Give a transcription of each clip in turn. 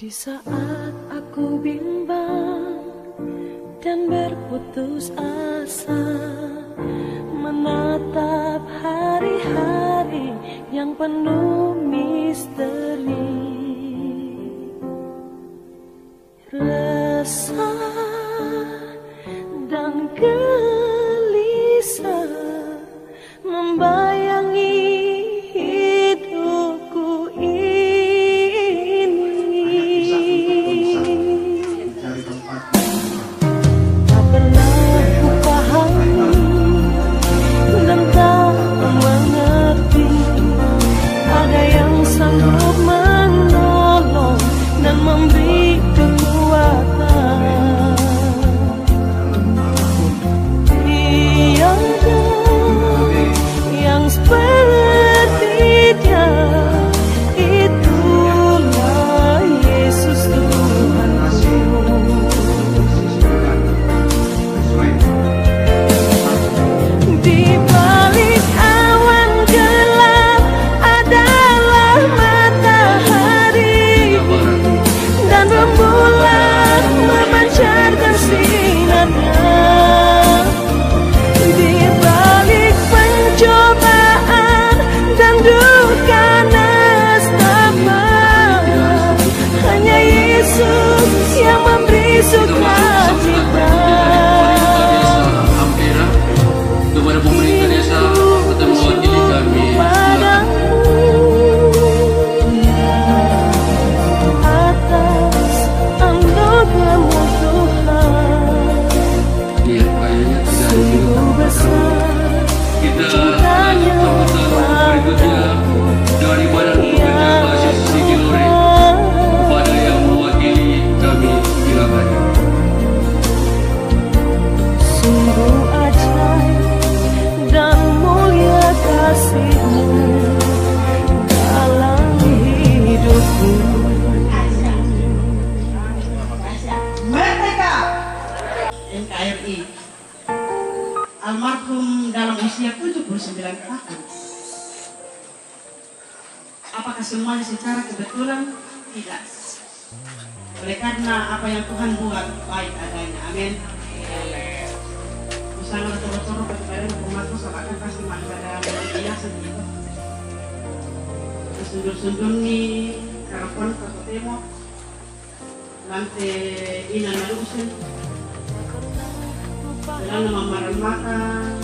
Di saat aku bimbang dan berputus asa, menatap hari-hari yang penuh misteri, resah dan gelisah membayangi hidupku ini. Tak pernah ku pahami dan tak mengerti, ada yang sanggup menolong dan memberi kekuatan. Tiada yang seperti Dia, itulah Yesus Tuhanku. Di balik awan gelap adalah matahari, dan rembulan memancarkan sinarnya. Di balik pencobaan dan duka nestapa, hanya Yesus yang memberi sukacita. Kepada pemerintah desa atau mewakili kami atas anugerah-Mu Tuhan, kayaknya sungguh besar kita cintanya berikutnya dari Badan Pekerja Klasis Sigilore kepada yang mewakili kami, silakan. Sungguh ajaib dan mulia kasih-Mu dalam hidupku. Merdeka! NKRI almarhum dalam usia 79 tahun. Apakah semuanya secara kebetulan? Tidak. Oleh karena apa yang Tuhan buat baik adanya. Amin. Usaha toro-toro kepada umatku sahabatkan kasih pada biasa gitu. Sundur-sundur nih karapon kakotemo lante ina nalusin dalam mamaran makan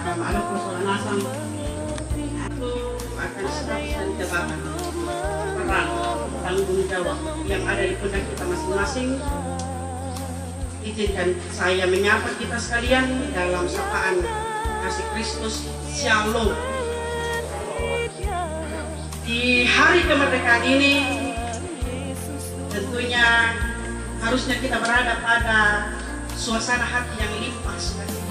ada persoalan nasang itu akan status dan jabatan peran tanggung jawab yang ada di pundak kita masing-masing. Izinkan saya menyapa kita sekalian dalam sapaan kasih Kristus Shalom. Di hari kemerdekaan ini tentunya harusnya kita berada pada suasana hati yang limpah sekali,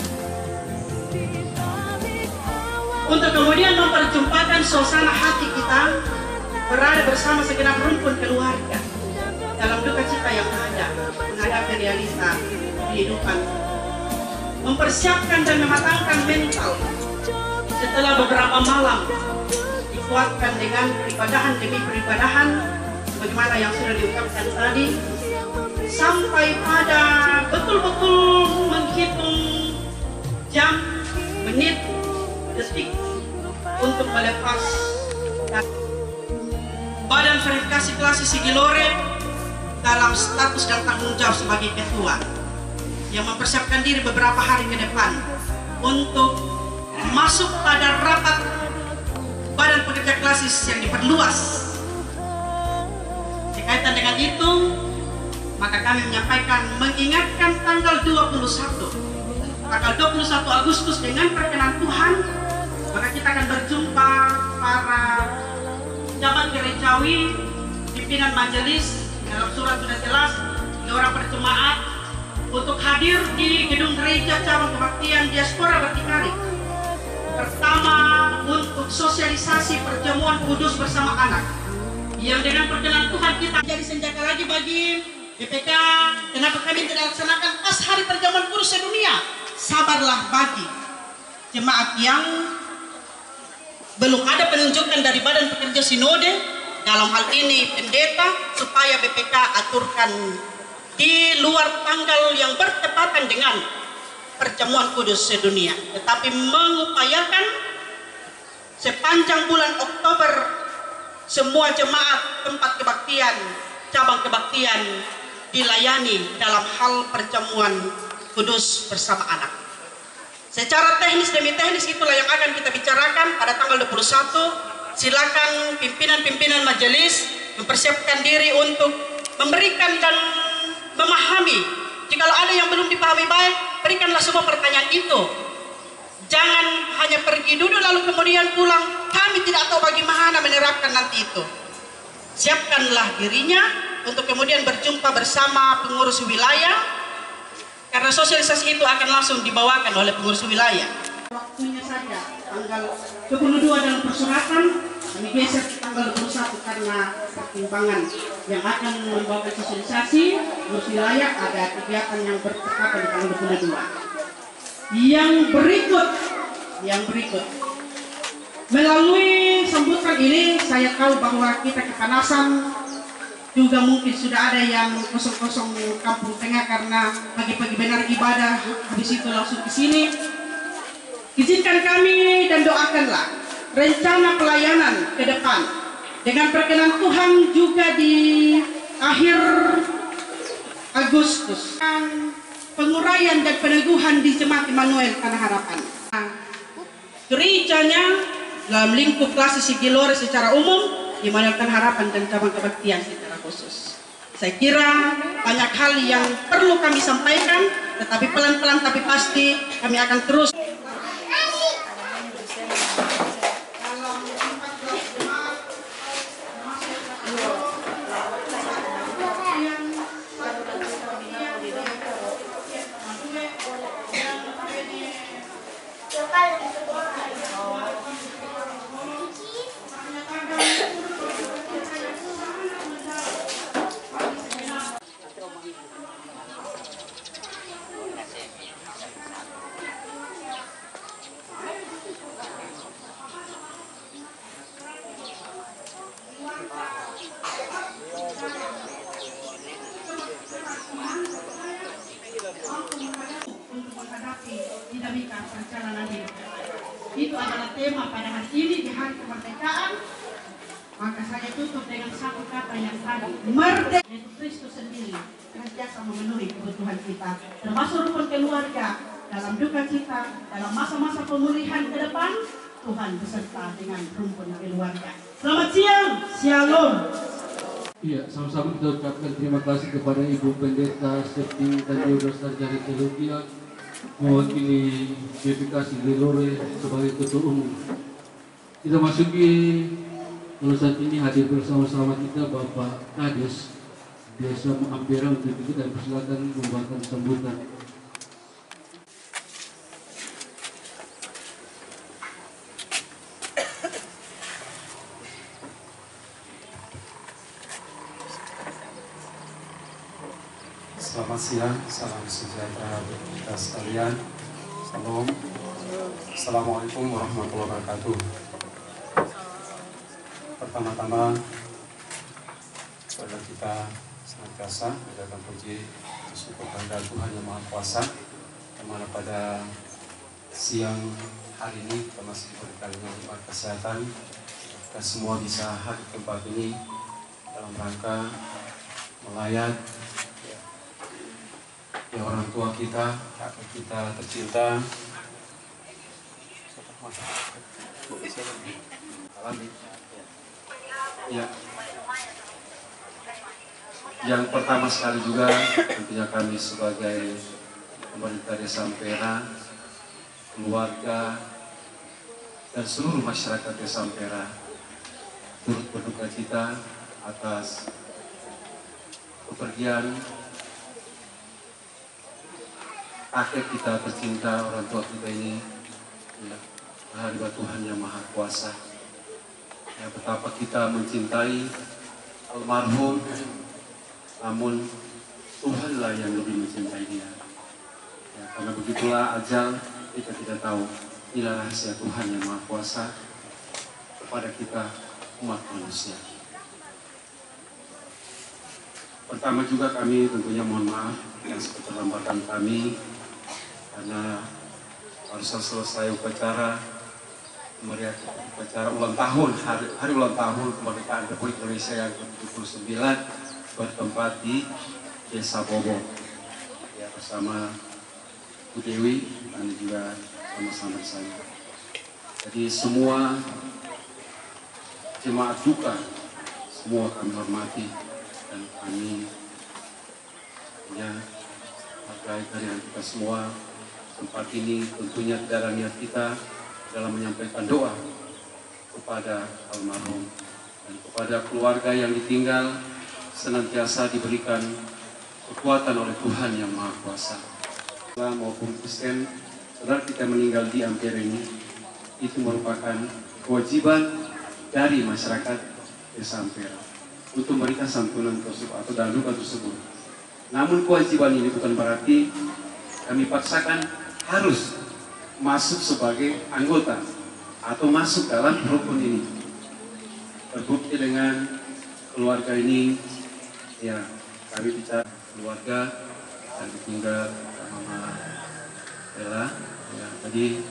untuk kemudian memperjumpakan suasana hati kita berada bersama segenap rumpun keluarga dalam duka cita yang ada, menghadapi realita kehidupan, mempersiapkan dan mematangkan mental setelah beberapa malam dikuatkan dengan peribadahan demi peribadahan sebagaimana yang sudah diungkapkan tadi, sampai pada betul-betul menghitung jam, menit, detik untuk melepas Badan Verifikasi Klasis Sigilore dalam status dan tanggung jawab sebagai ketua yang mempersiapkan diri beberapa hari ke depan untuk masuk pada rapat Badan Pekerja Klasis yang diperluas. Berkaitan dengan itu, maka kami menyampaikan mengingatkan tanggal 21 Agustus dengan perkenan Tuhan, maka kita akan berjumpa para jabat gerejawi, pimpinan majelis, dalam surat sudah jelas, orang berjemaat untuk hadir di gedung gereja cabang kebaktian diaspora Bertikari. Pertama, untuk sosialisasi perjamuan kudus bersama anak, yang dengan perkenan Tuhan kita jadi senjata lagi bagi BPK. Kenapa kami tidak laksanakan pas hari perjamuan kudus sedunia? Sabarlah bagi jemaat yang belum ada penunjukan dari Badan Pekerja Sinode dalam hal ini pendeta, supaya BPK aturkan di luar tanggal yang bertepatan dengan perjamuan kudus sedunia, tetapi mengupayakan sepanjang bulan Oktober semua jemaat tempat kebaktian, cabang kebaktian dilayani dalam hal perjamuan kudus bersama anak. Secara teknis demi teknis itulah yang akan kita bicarakan pada tanggal 21. Silakan pimpinan-pimpinan majelis mempersiapkan diri untuk memberikan dan memahami. Jika ada yang belum dipahami baik, berikanlah semua pertanyaan itu. Jangan hanya pergi dulu lalu kemudian pulang, kami tidak tahu bagaimana menerapkan nanti itu. Siapkanlah dirinya untuk kemudian berjumpa bersama pengurus wilayah, karena sosialisasi itu akan langsung dibawakan oleh pengurus wilayah. Waktunya saja tanggal 22 dalam persuratan, kami geser ke tanggal 21 karena pertimbangan yang akan membawa sosialisasi pengurus wilayah ada kegiatan yang bertepatan di tanggal 22. Yang berikut melalui sambutan ini saya tahu bahwa kita kepanasan, juga mungkin sudah ada yang kosong-kosong kampung tengah karena pagi-pagi benar ibadah, habis itu langsung ke sini. Izinkan kami dan doakanlah rencana pelayanan ke depan dengan perkenan Tuhan juga di akhir Agustus. Penguraian dan peneguhan di Jemaat Immanuel Tanah Harapan. Gerejanya dalam lingkup klasik Sigilore secara umum, Immanuel Tanah Harapan dan cabang kebaktian secara khusus. Saya kira banyak hal yang perlu kami sampaikan, tetapi pelan-pelan tapi pasti kami akan terus. Dinamika perjalanan hidup. Itu adalah tema pada hari ini di hari kemerdekaan. Maka saya tutup dengan satu kata yang tadi, merdeka. Yaitu Kristus sendiri senantiasa memenuhi kebutuhan kita, termasuk rukun keluarga dalam duka cita, dalam masa-masa pemulihan ke depan. Tuhan beserta dengan rumpun keluarga. Selamat siang, shalom. Iya, sama-sama kita ucapkan terima kasih kepada Ibu Pendeta Septi Tanjiro Sarjana Teologia mewakili BPK Sigilore sebagai Ketua Umum. Kita masuki saat ini hadir bersama-sama kita Bapak Kades Desa Ampera untuk itu, dan persilakan membawakan sambutan. Selamat siang, salam sejahtera bagi kita sekalian. Salam. Assalamualaikum warahmatullahi wabarakatuh. Pertama-tama, pada kita senantiasa menjaga puji syukur kepada Tuhan Yang Maha Kuasa, yang mana pada siang hari ini kita masih diberikan nikmat kesehatan, kita semua bisa hadir di tempat ini dalam rangka melayat ya orang tua kita, kakak kita tercinta. Ya. Yang pertama sekali juga tentunya kami sebagai pemerintah Desa Ampera, keluarga dan seluruh masyarakat Desa Ampera turut berduka cita atas kepergian kakek kita tercinta, orang tua kita ini, hamba Tuhan Yang Maha Kuasa. Ya, betapa kita mencintai almarhum, namun Tuhanlah yang lebih mencintai dia. Ya, karena begitulah ajal, kita tidak tahu. Inilah rahasia Tuhan Yang Maha Kuasa kepada kita umat manusia. Pertama juga kami tentunya mohon maaf atas keterlambatan kami karena harus selesai upacara meriahkan upacara ulang tahun hari ulang tahun kemerdekaan Republik Indonesia yang ke-79 bertempat di Desa Bobo ya, bersama Bu Dewi dan juga sama-sama saya. Jadi semua jemaat duka semua kami hormati dan kami ya hargai kehadiran kita semua. Tempat ini tentunya tidak ada niat kita dalam menyampaikan doa kepada almarhum dan kepada keluarga yang ditinggal senantiasa diberikan kekuatan oleh Tuhan yang Maha Kuasa. Islam maupun Kristen, saudara kita meninggal di Ampere ini itu merupakan kewajiban dari masyarakat Desa Ampere untuk memberikan santunan tersebut atau dalukan tersebut. Namun kewajiban ini bukan berarti kami paksakan harus masuk sebagai anggota atau masuk dalam rukun ini. Terbukti dengan keluarga ini, ya kami bicara keluarga dan ditinggal Mama Ella. Ya, tadi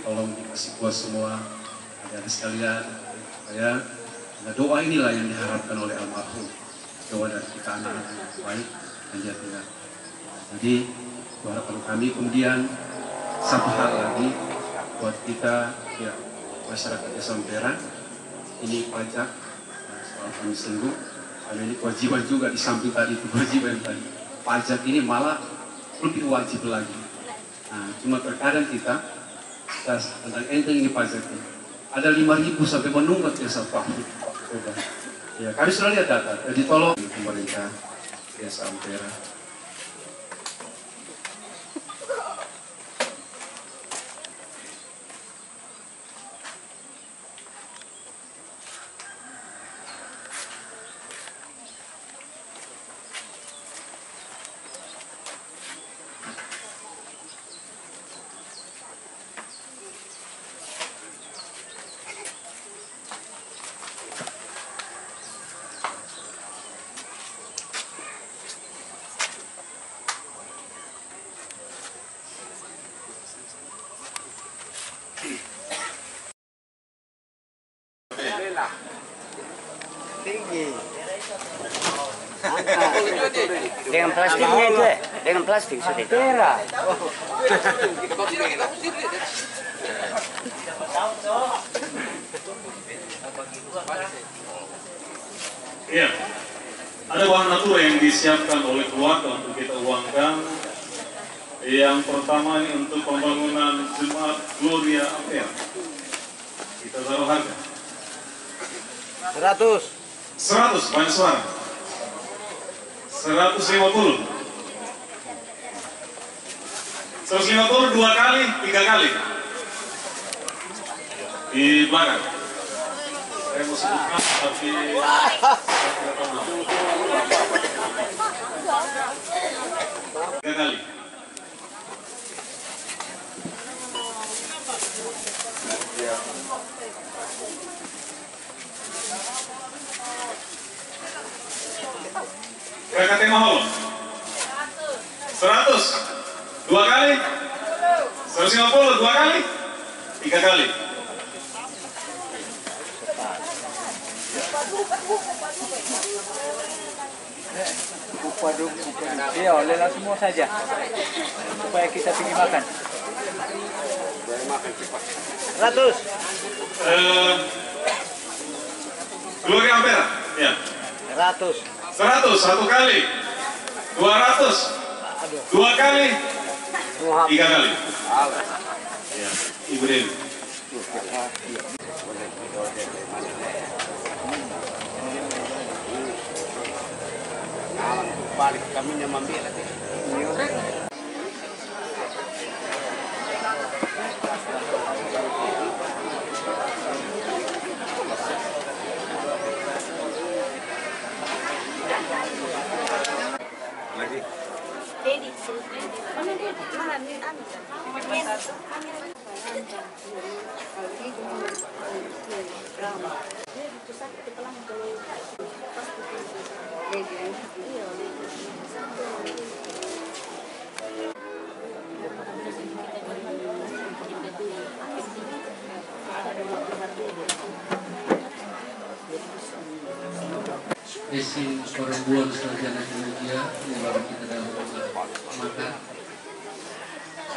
tolong dikasih kuat semua adik-adik sekalian supaya nah, doa inilah yang diharapkan oleh almarhum, doa dari kita anak-anak yang baik dan dia tinggal. Jadi harapan kami kemudian satu hal lagi buat kita ya masyarakat Desa Ampera ini pajak soal kami sungguh karena ini kewajiban juga di samping tadi itu kewajiban tadi pajak ini malah lebih wajib lagi. Nah, cuma terkadang kita tentang enteng ini pajaknya ada 5.000 sampai menunggak ya satu tahun. Ya, kami sudah lihat data. Jadi tolong pemerintah Desa Ampera. Tinggi. Dengan plastiknya itu, dengan plastik sudah. Tera. Iya, ada bahan natura yang disiapkan oleh keluarga untuk kita uangkan. Yang pertama ini untuk pembangunan Jemaat Gloria Ampera. Kita taruh harga 100 banyak suara 150 2 kali 3 kali di belakang saya mau sebutkan tapi tiga kali KKT Mahol 100 2 kali 150 2 kali 3 kali Iya, lelah semua saja supaya kita pergi makan. 100. Gloria Ampera ya 100. 100 1 kali 200 2 kali 3 kali ya, Ibu Dewi Balik kami yang ambil lagi. Esin perempuan sarjana geologia yang baru kita dalam makan.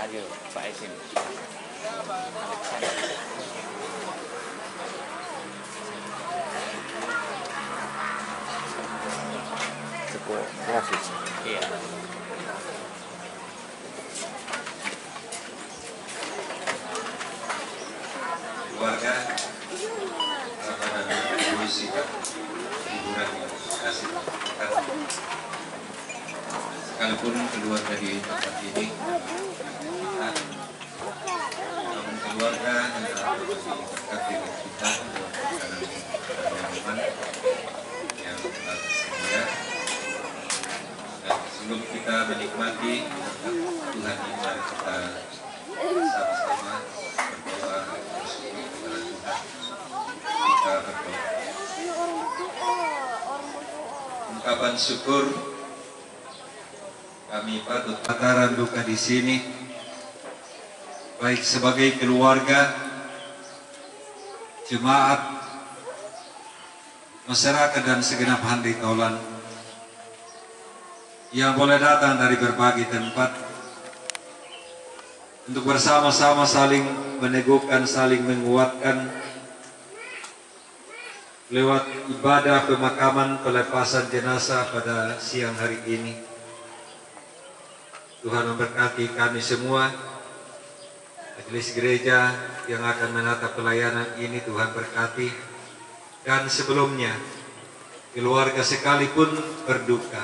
Ayo, Pak Esin. Cukup klasik. Iya. Keluarga puisi hiburan yang kasih sekalipun keluar dari tempat ini, namun keluarga adalah berbagi dekat dengan kita dalam nyaman yang tersedia. Dan sebelum kita menikmati Tuhan ini, mari kita sama-sama berdoa bersyukur kepada Tuhan. Kita berdoa. Ungkapan syukur kami patut pataran duka di sini, baik sebagai keluarga, jemaat, masyarakat dan segenap handi taulan yang boleh datang dari berbagai tempat untuk bersama-sama saling meneguhkan, saling menguatkan lewat ibadah pemakaman pelepasan jenazah pada siang hari ini. Tuhan memberkati kami semua, majelis gereja yang akan menata pelayanan ini Tuhan berkati, dan sebelumnya keluarga sekalipun berduka,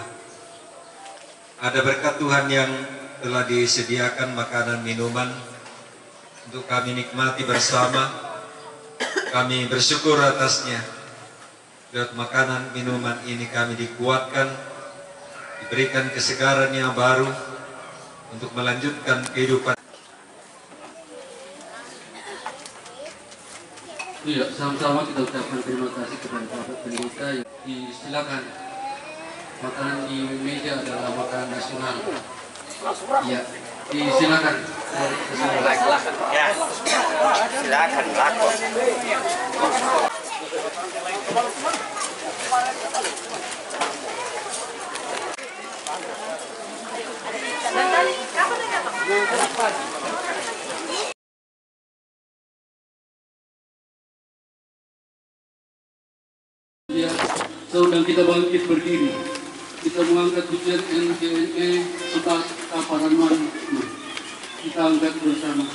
ada berkat Tuhan yang telah disediakan makanan minuman untuk kami nikmati bersama. Kami bersyukur atasnya. Lewat makanan minuman ini kami dikuatkan, diberikan kesegaran yang baru untuk melanjutkan kehidupan. Iya, sama-sama kita ucapkan terima kasih kepada Bapak Pendeta. Silakan, makanan di meja adalah makanan nasional. Iya, silakan. Ya, silakan lakon. Ya, sedang kita bangkit berdiri. Kita mengangkat pujian NGNE sebagai kaparan mana. Kita angkat bersama.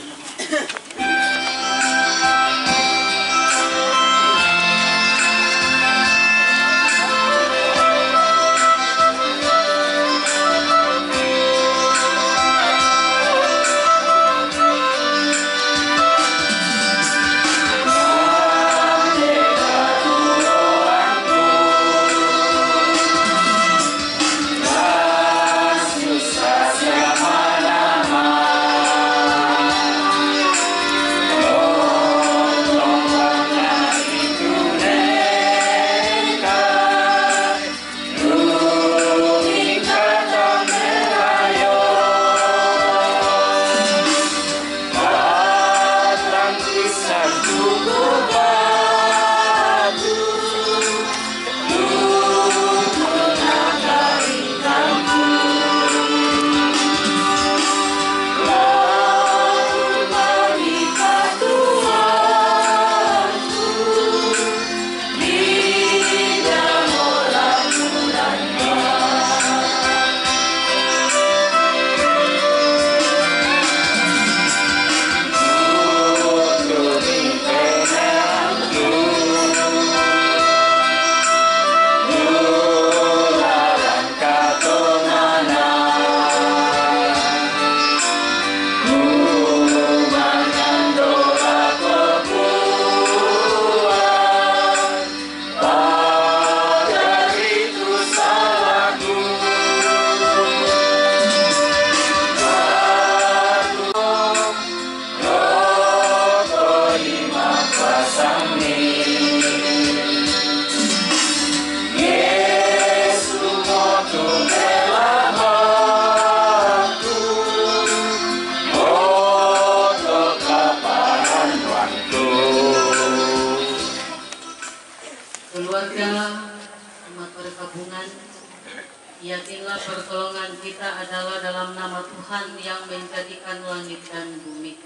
Yakinlah pertolongan kita adalah dalam nama Tuhan yang menjadikan langit dan bumi.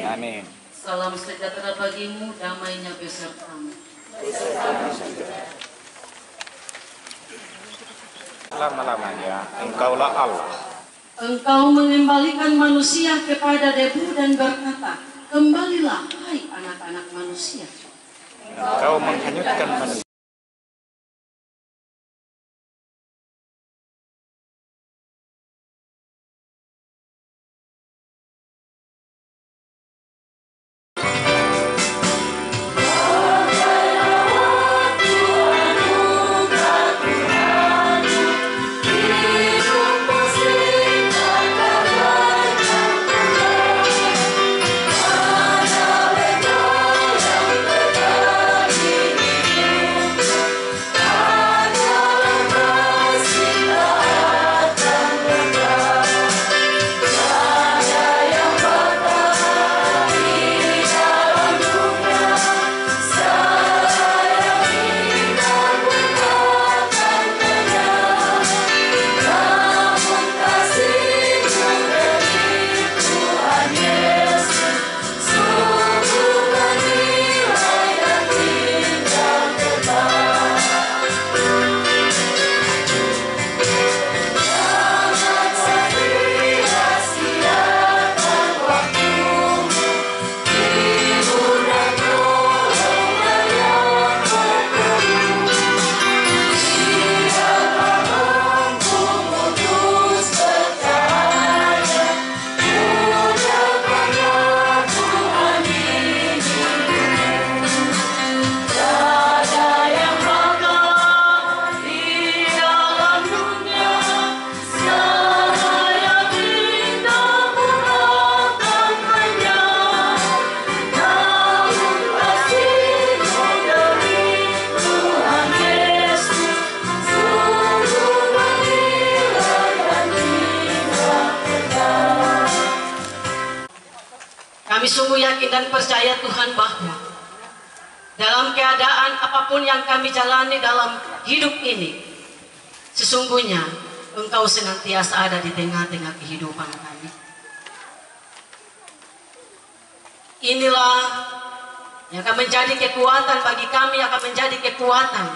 Amin. Salam sejahtera bagimu, damainya besertamu. Lama-lamanya Engkaulah Allah. Engkau mengembalikan manusia kepada debu dan berkata, kembalilah hai anak-anak manusia. Engkau menghanyutkan manusia. Kami sungguh yakin dan percaya Tuhan bahwa dalam keadaan apapun yang kami jalani dalam hidup ini, sesungguhnya Engkau senantiasa ada di tengah-tengah kehidupan kami. Inilah yang akan menjadi kekuatan bagi kami, akan menjadi kekuatan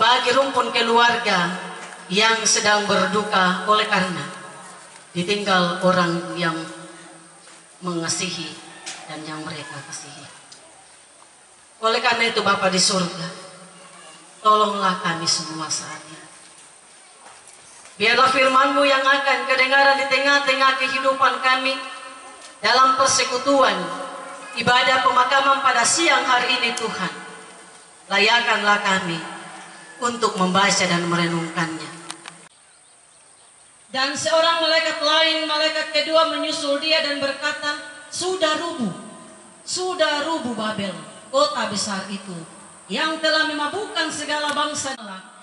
bagi rumpun keluarga yang sedang berduka oleh karena ditinggal orang yang mengasihi dan yang mereka kasihi. Oleh karena itu Bapa di surga, tolonglah kami semua saat ini. Biarlah firman-Mu yang akan kedengaran di tengah-tengah kehidupan kami dalam persekutuan ibadah pemakaman pada siang hari ini Tuhan. Layakanlah kami untuk membaca dan merenungkannya. Dan seorang malaikat lain, malaikat kedua menyusul dia dan berkata, sudah rubuh Babel, kota besar itu, yang telah memabukkan segala bangsa,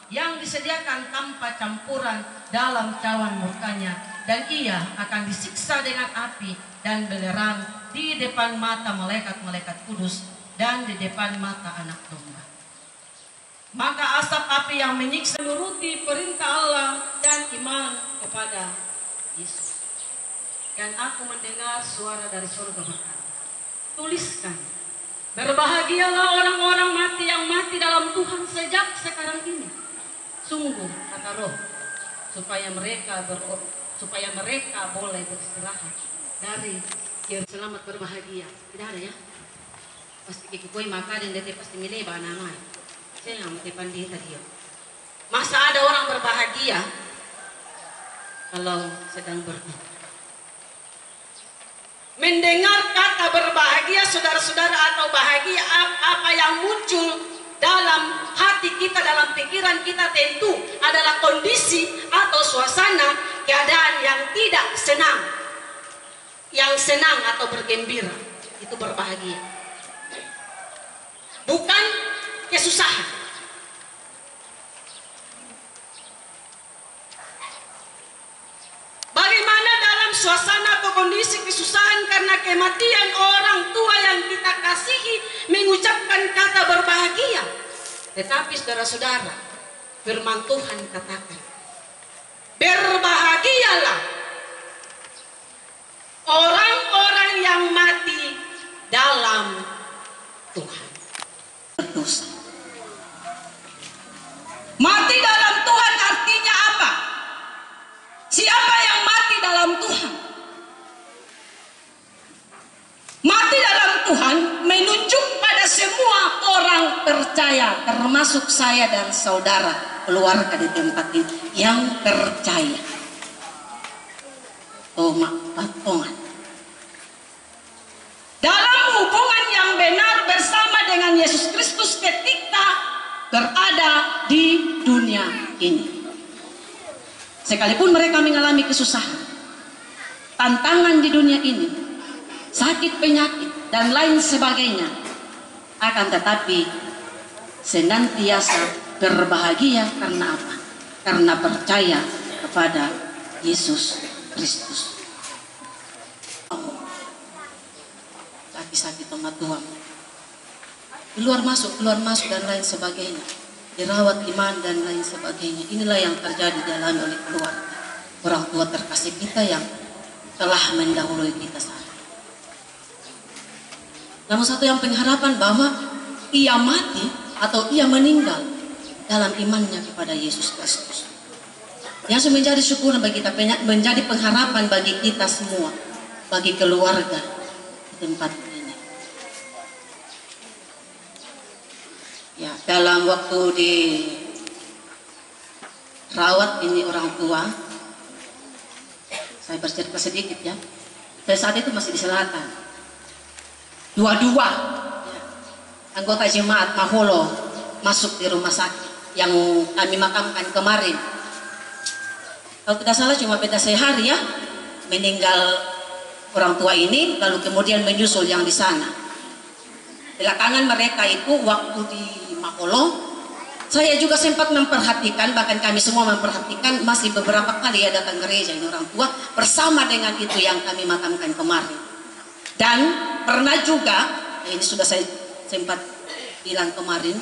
yang disediakan tanpa campuran dalam cawan murkanya, dan ia akan disiksa dengan api dan belerang di depan mata malaikat-malaikat kudus dan di depan mata anak domba. Maka asap api yang menyiksa menuruti perintah Allah dan iman kepada Yesus. Dan aku mendengar suara dari surga berkata, tuliskan, berbahagialah orang-orang mati yang mati dalam Tuhan sejak sekarang ini. Sungguh, kata Roh, supaya mereka boleh beristirahat dari yang selamat berbahagia. Tidak ada ya? Pasti kikukui maka dan dia pasti milih nama. Saya nggak mau pandai tadi. Masa ada orang berbahagia kalau sedang berduka? Mendengar kata berbahagia, saudara-saudara, atau bahagia apa yang muncul dalam hati kita, dalam pikiran kita, tentu adalah kondisi atau suasana keadaan yang tidak senang. Yang senang atau bergembira, itu berbahagia. Bukan kesusahan. Bagaimana dalam suasana atau kondisi kesusahan karena kematian orang tua yang kita kasihi mengucapkan kata berbahagia. Tetapi saudara-saudara, firman Tuhan katakan, Berbahagialah orang-orang yang mati dalam Tuhan. Berdosa. Mati dalam Tuhan artinya apa? Siapa yang mati dalam Tuhan? Mati dalam Tuhan menunjuk pada semua orang percaya, termasuk saya dan saudara keluarga di tempat ini yang percaya. Toma patongan. Dalam hubungan yang benar bersama dengan Yesus Kristus ketika berada di dunia ini. Sekalipun mereka mengalami kesusahan, tantangan di dunia ini, sakit, penyakit, dan lain sebagainya, akan tetapi senantiasa berbahagia karena apa? Karena percaya kepada Yesus Kristus. Sakit-sakit sama Tuhan, keluar masuk dan lain sebagainya, dirawat iman dan lain sebagainya. Inilah yang terjadi dialami oleh keluarga, orang tua terkasih kita yang telah mendahului kita saat. Namun satu yang pengharapan bahwa ia mati atau ia meninggal dalam imannya kepada Yesus Kristus. Yang menjadi syukuran bagi kita, menjadi pengharapan bagi kita semua, bagi keluarga di tempat ini. Ya, dalam waktu dirawat ini orang tua, saya bercerita sedikit ya. Saya saat itu masih di selatan. Dua-dua ya, anggota jemaat Maholo masuk di rumah sakit yang kami makamkan kemarin. Kalau tidak salah cuma beda sehari ya, meninggal orang tua ini, lalu kemudian menyusul yang di sana. Belakangan mereka itu waktu di Maholo, saya juga sempat memperhatikan, bahkan kami semua memperhatikan, masih beberapa kali ya datang gereja ini orang tua bersama dengan itu yang kami makamkan kemarin. Dan pernah juga, ini sudah saya sempat bilang kemarin,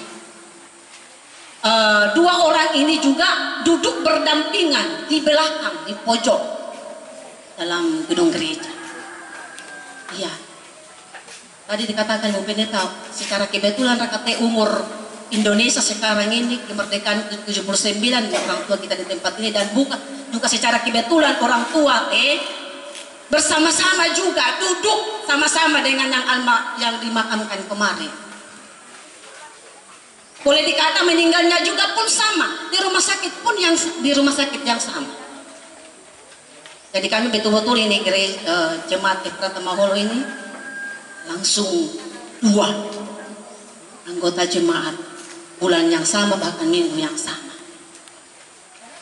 dua orang ini juga duduk berdampingan di belakang, di pojok dalam gedung gereja. Iya, tadi dikatakan Bu Pendeta, secara kebetulan RKT umur Indonesia sekarang ini kemerdekaan 79 orang tua kita di tempat ini, dan bukan juga secara kebetulan orang tua bersama-sama juga duduk sama-sama dengan yang dimakamkan kemarin. Boleh dikata meninggalnya juga pun sama di rumah sakit pun yang sama. Jadi kami betul-betul ini jemaat Efrata Maholo ini langsung dua anggota jemaat bulan yang sama, bahkan minggu yang sama.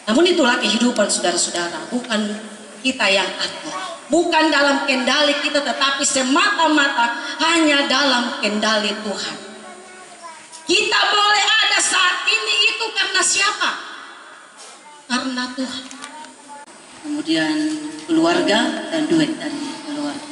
Namun itulah kehidupan saudara-saudara, bukan kita yang atur, bukan dalam kendali kita, tetapi semata-mata hanya dalam kendali Tuhan. Kita boleh ada saat ini itu karena siapa? Karena Tuhan. Kemudian keluarga dan duit dari keluarga.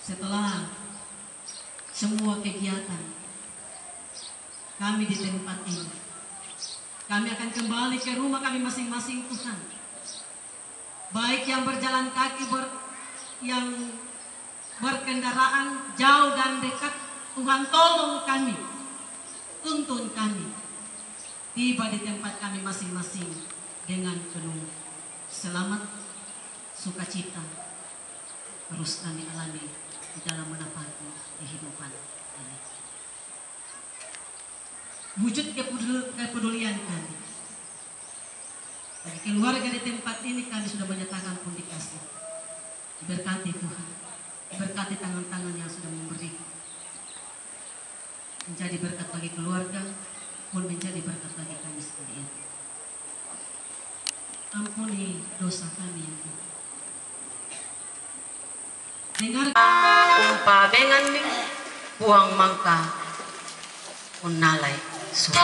Setelah semua kegiatan kami di tempat ini, kami akan kembali ke rumah kami masing-masing Tuhan. Baik yang berjalan kaki, yang berkendaraan jauh dan dekat, Tuhan tolong kami, tuntun kami tiba di tempat kami masing-masing dengan penuh selamat, sukacita terus kami alami di dalam menapaki kehidupan ini. Wujud kepedulian kami bagi keluarga di tempat ini, kami sudah menyatakan pun dikasih. Diberkati Tuhan, diberkati tangan-tangan yang sudah memberi, menjadi berkat bagi keluarga pun menjadi berkat bagi kami sekalian. Ampuni dosa kami yang Tuhan. Dengar umpa bengan ning buang mangka unalai so.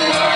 Wow.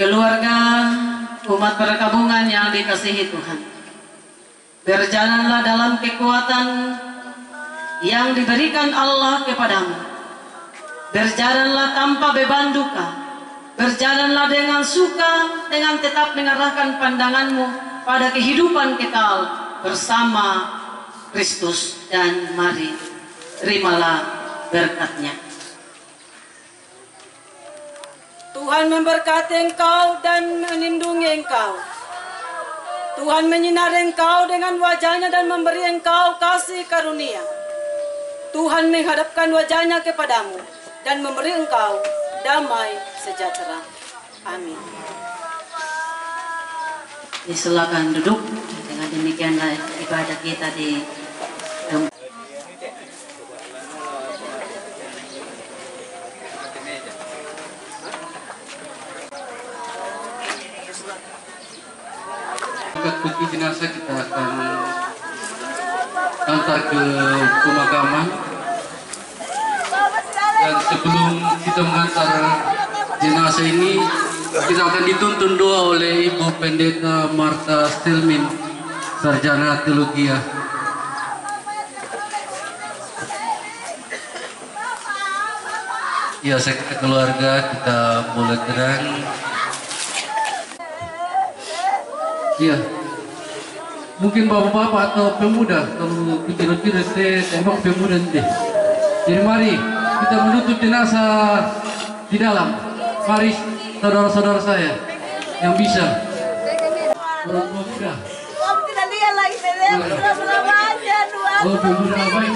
keluarga umat berkabungan yang dikasihi Tuhan, berjalanlah dalam kekuatan yang diberikan Allah kepadamu. Berjalanlah tanpa beban duka, berjalanlah dengan suka, dengan tetap mengarahkan pandanganmu pada kehidupan kekal bersama Kristus, dan mari terimalah berkat-Nya. Tuhan memberkati engkau dan melindungi engkau. Tuhan menyinari engkau dengan wajah-Nya dan memberi engkau kasih karunia. Tuhan menghadapkan wajah-Nya kepadamu dan memberi engkau damai sejahtera. Amin. Silakan duduk. Dengan demikianlah ibadah kita di peti jenazah kita akan antar ke pemakaman, dan sebelum kita mengantar jenazah ini kita akan dituntun doa oleh Ibu Pendeta Martha Stilmin, sarjana teologi. Ya, keluarga kita boleh terang. Ya, mungkin bapak-bapak atau pemuda, kalau kira-kira saya tembak pemuda deh. Jadi mari kita menutup jenazah di dalam. Mari saudara-saudara saya yang bisa. Orang tua muda. Kamu tidak lihat lagi, Bebe. Sudah aja, dua. Oh, pemuda baik.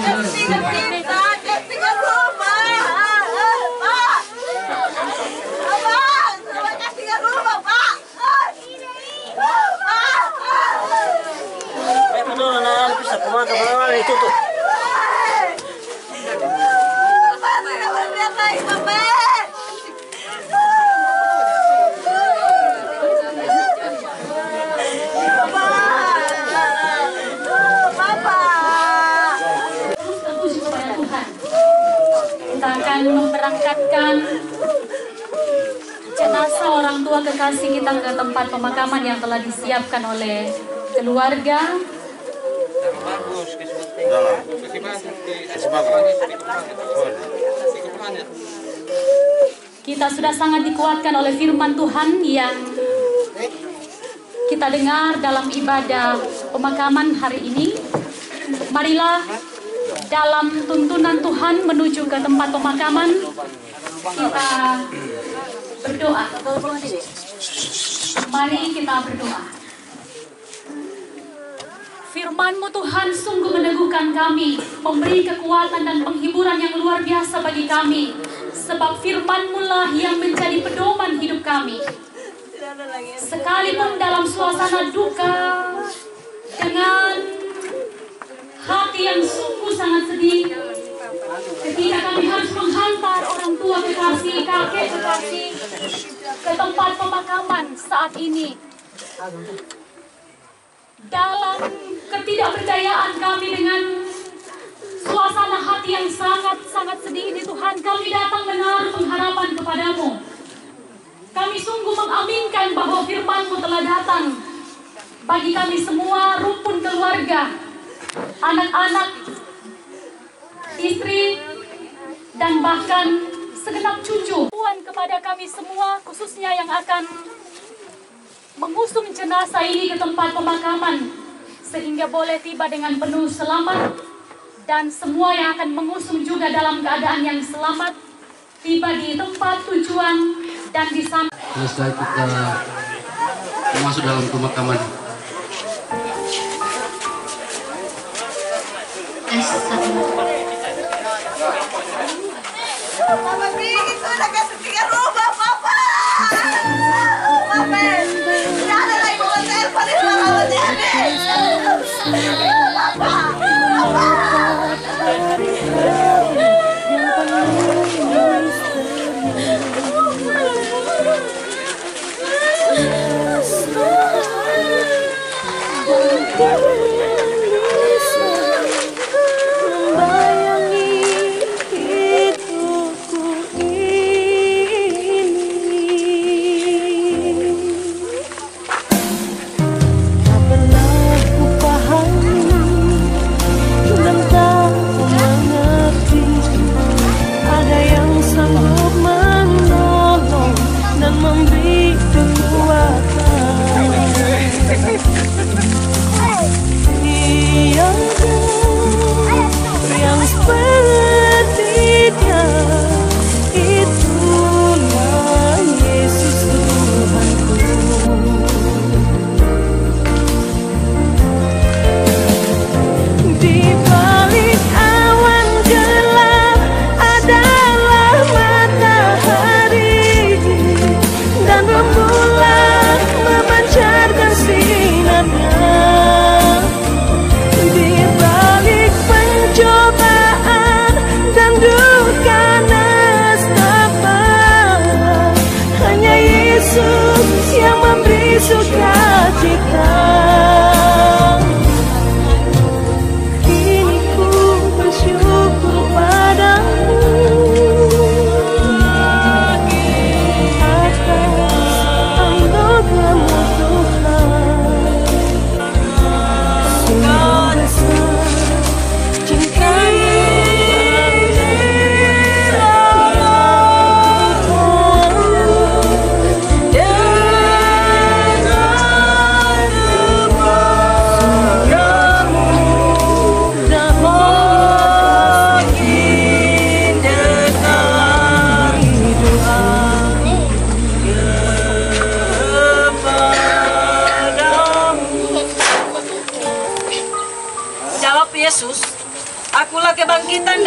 Memberangkatkan jenazah orang tua kekasih kita ke tempat pemakaman yang telah disiapkan oleh keluarga. Kita sudah sangat dikuatkan oleh firman Tuhan yang kita dengar dalam ibadah pemakaman hari ini. Marilah dalam tuntunan Tuhan menuju ke tempat pemakaman, kita berdoa. Mari kita berdoa. Firman-Mu Tuhan sungguh meneguhkan kami, memberi kekuatan dan penghiburan yang luar biasa bagi kami. Sebab firman-Mu lah yang menjadi pedoman hidup kami. Sekalipun dalam suasana duka, dengan hati yang sungguh sangat sedih, ketika kami harus menghantar orang tua kekasih, kakek kekasih ke tempat pemakaman saat ini. Dalam ketidakberdayaan kami dengan suasana hati yang sangat-sangat sedih ini, Tuhan, kami datang menaruh pengharapan kepadamu. Kami sungguh mengaminkan bahwa firman-Mu telah datang bagi kami semua, rumpun keluarga, anak-anak, istri, dan bahkan segenap cucu. Tuhan, kepada kami semua, khususnya yang akan mengusung jenazah ini ke tempat pemakaman, sehingga boleh tiba dengan penuh selamat, dan semua yang akan mengusung juga dalam keadaan yang selamat, tiba di tempat tujuan dan di sana. Selesai kita masuk dalam pemakaman. Papa bikin sudah kasih 3 rumah, Papa. Papa, tidak ada lagi mau telepon di rumah jadi. Papa,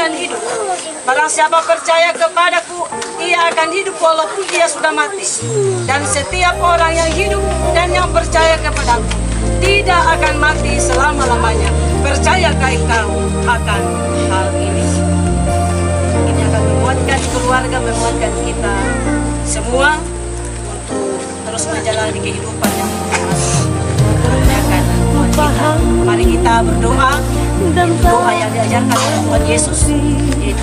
akan hidup. Barang siapa percaya kepadaku, ia akan hidup walaupun dia sudah mati. Dan setiap orang yang hidup dan yang percaya kepadaku tidak akan mati selama-lamanya. Percayakah kau akan hal ini? Ini akan menguatkan keluarga, menguatkan kita semua untuk terus menjalani kehidupan yang mengerjakan Tuhan kita. Mari kita berdoa, doa yang diajarkan oleh Tuhan Yesus, yaitu